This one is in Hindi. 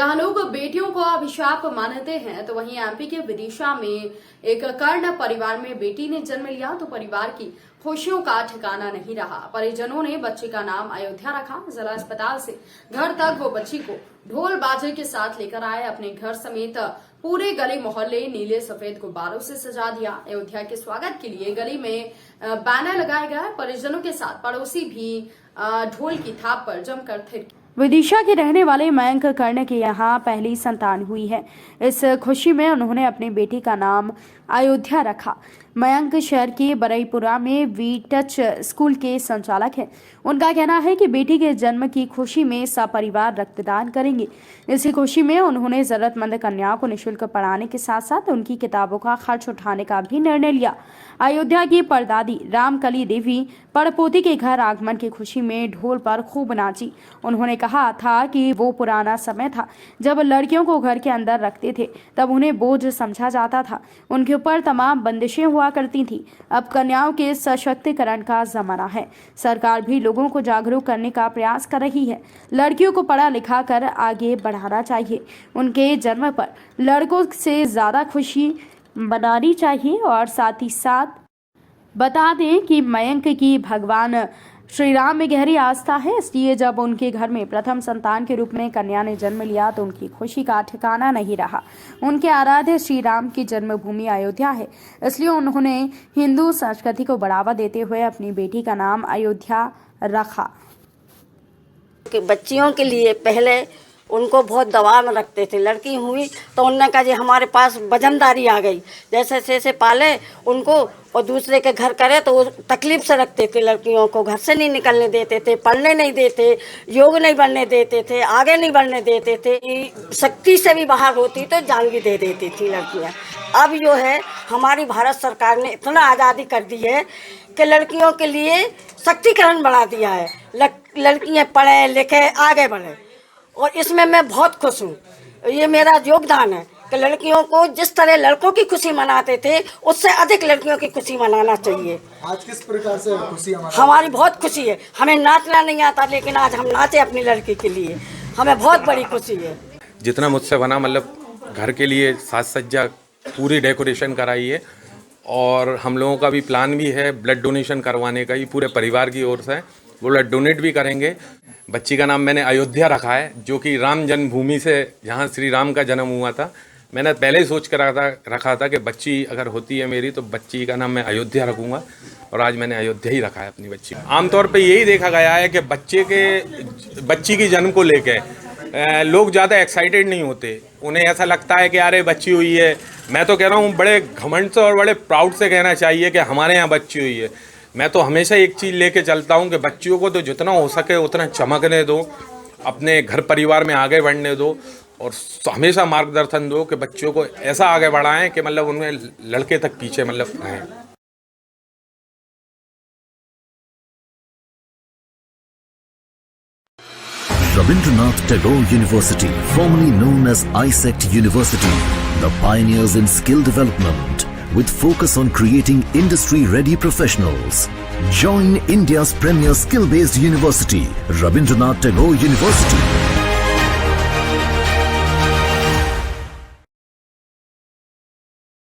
जहां लोग बेटियों को अभिशाप मानते हैं, तो वहीं एमपी के विदिशा में एक कर्ण परिवार में बेटी ने जन्म लिया तो परिवार की खुशियों का ठिकाना नहीं रहा। परिजनों ने बच्ची का नाम अयोध्या रखा। जिला अस्पताल से घर तक वो बच्ची को ढोल बाजे के साथ लेकर आए। अपने घर समेत पूरे गली मोहल्ले नीले सफेद गुब्बारों से सजा दिया। अयोध्या के स्वागत के लिए गली में बैनर लगाए गए। परिजनों के साथ पड़ोसी भी ढोल की थाप पर जमकर थे। विदिशा के रहने वाले मयंक कर्ण के यहाँ पहली संतान हुई है। इस खुशी में उन्होंने अपनी बेटी का नाम अयोध्या रखा। मयंक शहर के बरईपुरा में वी टच स्कूल के संचालक हैं। उनका कहना है कि बेटी के जन्म की खुशी में सपरिवार रक्तदान करेंगे। इसी खुशी में उन्होंने जरूरतमंद कन्याओं को निःशुल्क पढ़ाने के साथ साथ उनकी किताबों का खर्च उठाने का भी निर्णय लिया। अयोध्या की परदादी रामकली देवी पड़पोती के घर आगमन की खुशी में ढोल पर खूब नाची। उन्होंने कहा था कि वो पुराना समय था जब लड़कियों को घर के अंदर रखते थे, तब उन्हें बोझ समझा जाता था, उनके ऊपर तमाम बंदिशें हुआ करती थी। अब कन्याओं के सशक्तिकरण का जमाना है। सरकार भी लोगों को जागरूक करने का प्रयास कर रही है। लड़कियों को पढ़ा लिखा कर आगे बढ़ाना चाहिए। उनके जन्म पर लड़कों से ज्यादा खुशी मनानी चाहिए। और साथ ही साथ बता दें कि मयंक की भगवान श्री राम में गहरी आस्था है, इसलिए जब उनके घर में प्रथम संतान के रूप में कन्या ने जन्म लिया तो उनकी खुशी का ठिकाना नहीं रहा। उनके आराध्य श्री राम की जन्मभूमि अयोध्या है, इसलिए उन्होंने हिंदू संस्कृति को बढ़ावा देते हुए अपनी बेटी का नाम अयोध्या रखा। कि बच्चियों के लिए पहले उनको बहुत दबाव में रखते थे। लड़की हुई तो उनने कहा जी हमारे पास वजनदारी आ गई, जैसे जैसे पाले उनको और दूसरे के घर करे तो वो तकलीफ से रखते थे। लड़कियों को घर से नहीं निकलने देते थे, पढ़ने नहीं देते, योग नहीं बढ़ने देते थे, आगे नहीं बढ़ने देते थे। शक्ति से भी बाहर होती तो जान भी दे देती थी लड़कियाँ। अब जो है हमारी भारत सरकार ने इतना आज़ादी कर दी है कि लड़कियों के लिए शक्तिकरण बढ़ा दिया है। लड़कियाँ पढ़े लिखे आगे बढ़े और इसमें मैं बहुत खुश हूँ। ये मेरा योगदान है कि लड़कियों को जिस तरह लड़कों की खुशी मनाते थे उससे अधिक लड़कियों की खुशी मनाना चाहिए। आज किस प्रकार से खुशी हमारी बहुत खुशी है। हमें नाचना नहीं आता लेकिन आज हम नाचे अपनी लड़की के लिए, हमें बहुत बड़ी खुशी है। जितना मुझसे बना, मतलब घर के लिए साज सज्जा पूरी डेकोरेशन कराई है और हम लोगों का भी प्लान भी है ब्लड डोनेशन करवाने का ही पूरे परिवार की ओर से। वो ब्लड डोनेट भी करेंगे। बच्ची का नाम मैंने अयोध्या रखा है, जो कि राम जन्मभूमि से जहाँ श्री राम का जन्म हुआ था। मैंने पहले ही सोच कर रखा था कि बच्ची अगर होती है मेरी तो बच्ची का नाम मैं अयोध्या रखूँगा और आज मैंने अयोध्या ही रखा है अपनी बच्ची। आमतौर पे यही देखा गया है कि बच्ची की जन्म को लेके लोग ज़्यादा एक्साइटेड नहीं होते। उन्हें ऐसा लगता है कि अरे बच्ची हुई है। मैं तो कह रहा हूँ बड़े घमंड से और बड़े प्राउड से कहना चाहिए कि हमारे यहाँ बच्ची हुई है। मैं तो हमेशा एक चीज़ लेके चलता हूँ कि बच्चियों को तो जितना हो सके उतना चमकने दो, अपने घर परिवार में आगे बढ़ने दो और हमेशा मार्गदर्शन दो कि बच्चियों को ऐसा आगे बढ़ाएं कि मतलब उनमें लड़के तक पीछे मतलब रहें। Rabindranath Tagore University, formerly known as ISECT University, the pioneers in skill development with focus on creating industry-ready professionals. Join India's premier skill-based university, Rabindranath Tagore University.